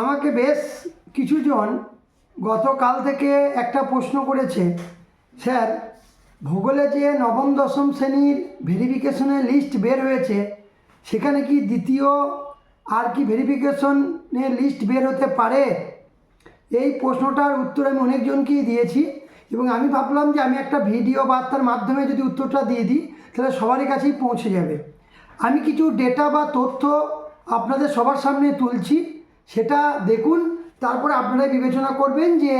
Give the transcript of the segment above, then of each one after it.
আমাকে বেশ কিছুজন গতকাল থেকে একটা প্রশ্ন করেছে, স্যার ভূগোলে যে নবম দশম শ্রেণীর ভেরিফিকেশনের লিস্ট বের হয়েছে সেখানে কি দ্বিতীয় আর কি ভেরিফিকেশনের লিস্ট বের হতে পারে? এই প্রশ্নটার উত্তর আমি অনেকজনকেই দিয়েছি এবং আমি ভাবলাম যে আমি একটা ভিডিও বার্তার মাধ্যমে যদি উত্তরটা দিয়ে দিই তাহলে সবারই কাছেই পৌঁছে যাবে। আমি কিছু ডেটা বা তথ্য আপনাদের সবার সামনে তুলছি, সেটা দেখুন, তারপরে আপনারা বিবেচনা করবেন যে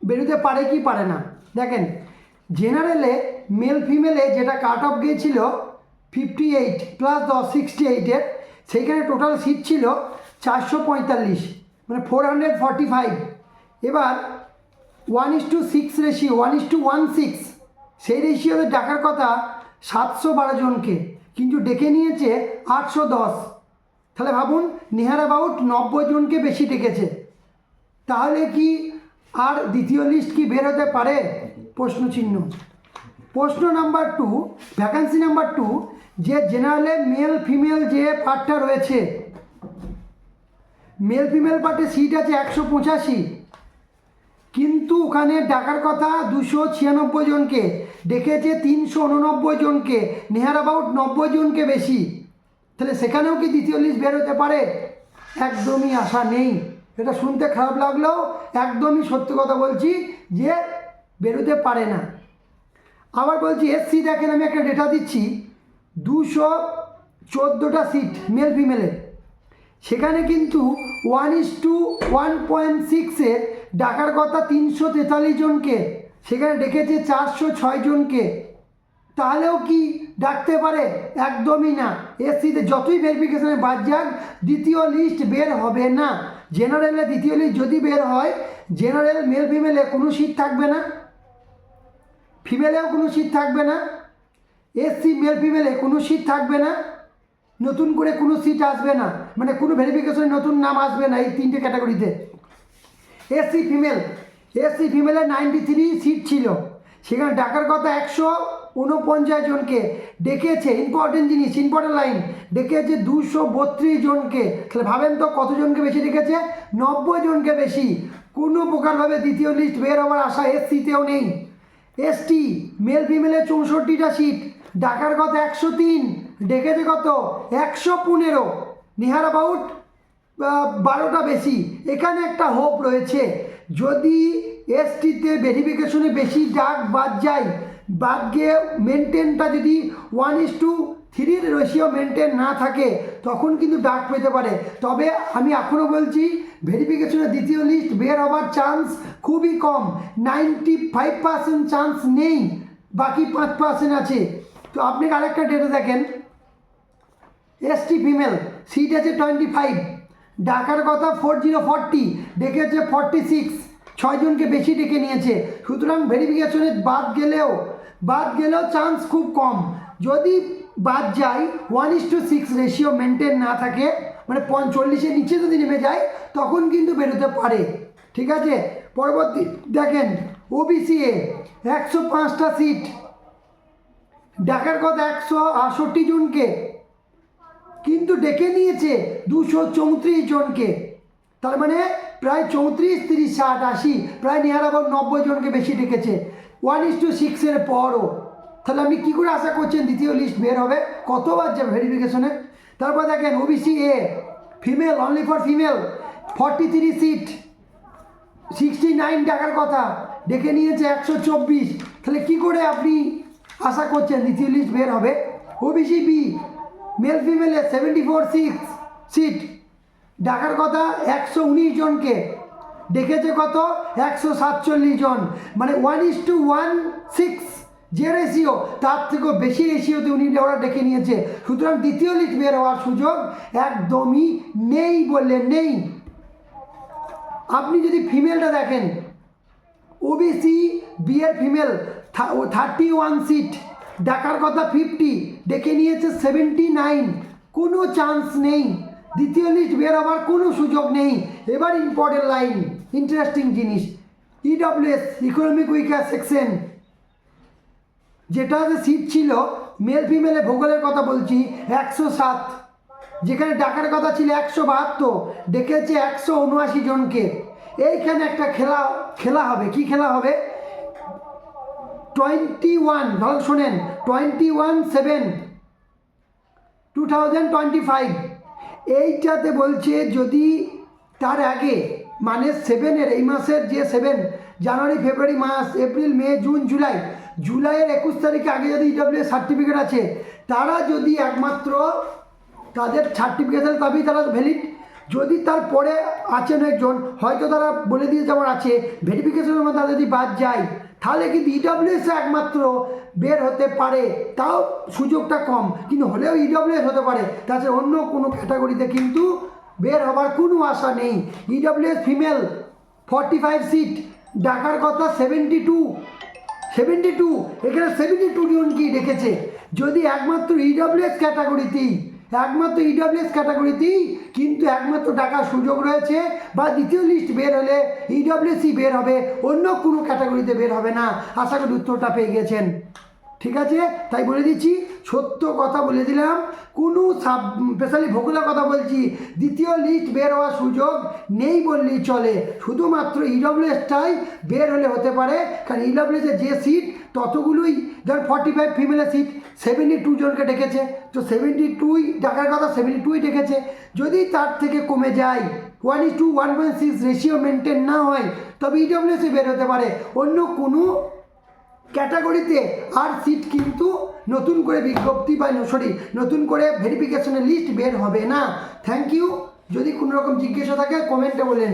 বেরোতে পারে কি পারে না। দেখেন, জেনারেলে মেল ফিমেলে যেটা কাট অফ গিয়েছিল 58 প্লাস 68-এর, সেইখানে টোটাল সিট ছিল 445, মানে 445। এবার 1:6 রেশিও, 1:16, সেই রেশিওতে ডাকার কথা 712 জনকে, কিন্তু ডেকে নিয়েছে 810। তাহলে ভাবুন, নিয়ার অ্যাবাউট 90 জনকে বেশি ডেকেছে। তাহলে কি আর দ্বিতীয় লিস্ট কি বের হতে পারে? প্রশ্নচিহ্ন। প্রশ্ন নাম্বার 2, ভ্যাকান্সি নাম্বার 2, যে জেনারেলে মেল ফিমেল যে পার্টটা রয়েছে, মেল ফিমেল পার্টে সিট আছে 185, কিন্তু ওখানে ডাকার কথা 296 জনকে, ডেকেছে 389 জনকে, নিয়ার অ্যাবাউট 90 জনকে বেশি। তাহলে সেখানেও কি দ্বিতীয় লিস্ট বের হতে পারে? একদমই আশা নেই। এটা শুনতে খারাপ লাগলেও একদমই সত্য কথা বলছি যে বেরোতে পারে না। আবার বলছি এসসি, দেখেন আমি একটা ডেটা দিচ্ছি, 214টা সিট মেল ফিমেলের, সেখানে কিন্তু 1:1.6-এর ডাকার কথা 343 জনকে, সেখানে ডেকেছে 406 জনকে। তাহলেও কি ডাকতে পারে? একদমই না। এসসিতে যতই ভেরিফিকেশনে বাদ যাক, দ্বিতীয় লিস্ট বের হবে না। জেনারেলে দ্বিতীয় লিস্ট যদি বের হয়, জেনারেল মেল ফিমেলে কোনো সিট থাকবে না, ফিমেলেও কোনো সিট থাকবে না, এসসি মেল ফিমেলে কোনো সিট থাকবে না, নতুন করে কোনো সিট আসবে না, মানে কোনো ভেরিফিকেশনে নতুন নাম আসবে না এই তিনটে ক্যাটাগরিতে। এসসি ফিমেলের 93 সিট ছিল, সেখানে ডাকার কথা 149 জনকে, ডেকেছে, ইম্পর্টেন্ট জিনিস, ইম্পর্টেন্ট লাইন, ডেকেছে 232 জনকে। তাহলে ভাবেন তো কতজনকে বেশি ডেকেছে? 90 জনকে বেশি। কোনো প্রকারভাবে দ্বিতীয় লিস্ট বের হওয়ার আশা এসসিতেও নেই। এসটি মেল ফিমেলের 64টা সিট, ডাকার কথা 103, ডেকেছে কত? 115, নিয়ার অ্যাবাউট 12টা বেশি। এখানে একটা হোপ রয়েছে, যদি এসটিতে ভেরিফিকেশনে বেশি ডাক বাদ যায়, বাদ গিয়ে মেনটেনটা যদি 1:3 রেশিও মেনটেন না থাকে, তখন কিন্তু ডাক পেতে পারে। তবে আমি এখনও বলছি ভেরিফিকেশনের দ্বিতীয় লিস্ট বের হওয়ার চান্স খুবই কম, 95% চান্স নেই, বাকি 5% আছে। তো আপনি আরেকটা ডেটা দেখেন, এসটি ফিমেল সিট আছে 25, ডাকার কথা 40, ডেকেছে 46, 6 জনকে বেশি ডেকে নিয়েছে। সুতরাং ভেরিফিকেশনে বাদ গেলেও চান্স খুব কম। যদি বাদ যায়, 1:6 রেশিও মেনটেন না থাকে, মানে 40-এর নিচে যদি নেমে যায়, তখন কিন্তু বেরোতে পারে। ঠিক আছে, পরবর্তী দেখেন, ওবিসি এ 105টা সিট, ডাকার কথা 168 জনকে, কিন্তু ডেকে নিয়েছে 234 জনকে। তার মানে প্রায় 34, 30, 60, 80, প্রায় নিয়ার অ্যাবাউট 90 জনকে বেশি ডেকেছে 1:6-এর পরও। তাহলে আপনি কী করে আশা করছেন দ্বিতীয় লিস্ট বের হবে? কতবার যাবে ভেরিফিকেশনে? তারপর দেখেন OBC A female, only for female, 43 seat, 69 টাকার কথা, ডেকে নিয়েছে 124। তাহলে কী করে আপনি আশা করছেন দ্বিতীয় লিস্ট বের হবে? ওবিসি বি মেল ফিমেলে 74 সিট, ডাকার কথা 119 জনকে, ডেকেছে কত? 147 জন, মানে 1:16 যে রেশিও, তার থেকেও বেশি রেশিওতে ওরা ডেকে নিয়েছে। সুতরাং দ্বিতীয় লিস্ট বের হওয়ার সুযোগ একদমই নেই বললে নেই। আপনি যদি ফিমেলটা দেখেন, ওবিসি বি এর ফিমেল 31 সিট, ডাকার কথা 50, ডেকে নিয়েছে 79, কোনো চান্স নেই, দ্বিতীয় লিস্ট বের হওয়ার কোনো সুযোগ নেই। এবার ইম্পর্টেন্ট লাইন, ইন্টারেস্টিং জিনিস, ইডব্লিউএস ইকোনমিক উইকার সেকশন, যেটা সিট ছিল মেল ফিমেলে, ভূগোলের কথা বলছি, 107, যেখানে ডাকার কথা ছিল 172, ডেকেছে 179 জনকে। এইখানে একটা খেলা হবে। কি খেলা হবে? 21, ভালো শোনেন, 21/7/2025 এইটাতে বলছে যদি তার আগে মানে 7-এর, এই মাসের যে 7 জানুয়ারি, ফেব্রুয়ারি, মার্চ, এপ্রিল, মে, জুন, জুলাইয়ের 21 তারিখে আগে যদি ইডব্লিউএস সার্টিফিকেট আছে, তারা যদি একমাত্র তাদের সার্টিফিকেট আছে তবেই তারা ভ্যালিড। যদি তারপরে আছেন একজন, হয়তো তারা বলে দিয়ে যাওয়ার আছে, ভেরিফিকেশনের মধ্যে তারা যদি বাদ যায়, তাহলে কিন্তু ইডব্লিউএসে একমাত্র বের হতে পারে, তাও সুযোগটা কম, কিন্তু হলেও ইডব্লিউএস হতে পারে। তাছাড়া অন্য কোনো ক্যাটাগরিতে কিন্তু বের হবার কোনো আশা নেই। ইডব্লিউএস ফিমেল 45 সিট, ডাকার কথা 72, এখানে 72 জনকেই ডেকেছে। যদি একমাত্র ইডব্লিউএস ক্যাটাগরিতেই কিন্তু একমাত্র ডাকার সুযোগ রয়েছে, বা দ্বিতীয় লিস্ট বের হলে ইডব্লিউএসই বের হবে, অন্য কোনো ক্যাটাগরিতে বের হবে না। আশা করি উত্তরটা পেয়ে গেছেন। ঠিক আছে, তাই বলে দিচ্ছি, সত্য কথা বলে দিলাম, কোনো স্পেশালি ভূগোলের কথা বলছি, দ্বিতীয় লিস্ট বের হওয়ার সুযোগ নেই বললেই চলে। শুধুমাত্র ইডব্লিউএসটাই বের হলে হতে পারে, কারণ ইডব্লিউএসের যে সিট ততগুলোই, ধর 45 ফিমেলের সিট, 72 জনকে ডেকেছে, তো 72 ডাকার কথা 72 ডেকেছে। যদি তার থেকে কমে যায়, 1:1.6 রেশিও মেনটেন না হয়, তবে ইডব্লিউএসে বের হতে পারে, অন্য কোনো ক্যাটাগরিতে আর সিট কিন্তু নতুন করে বিজ্ঞপ্তি বা নতুন করে ভেরিফিকেশনের লিস্ট বের হবে না। Thank you. যদি কোনো রকম জিজ্ঞাসা থাকে কমেন্টে বলেন।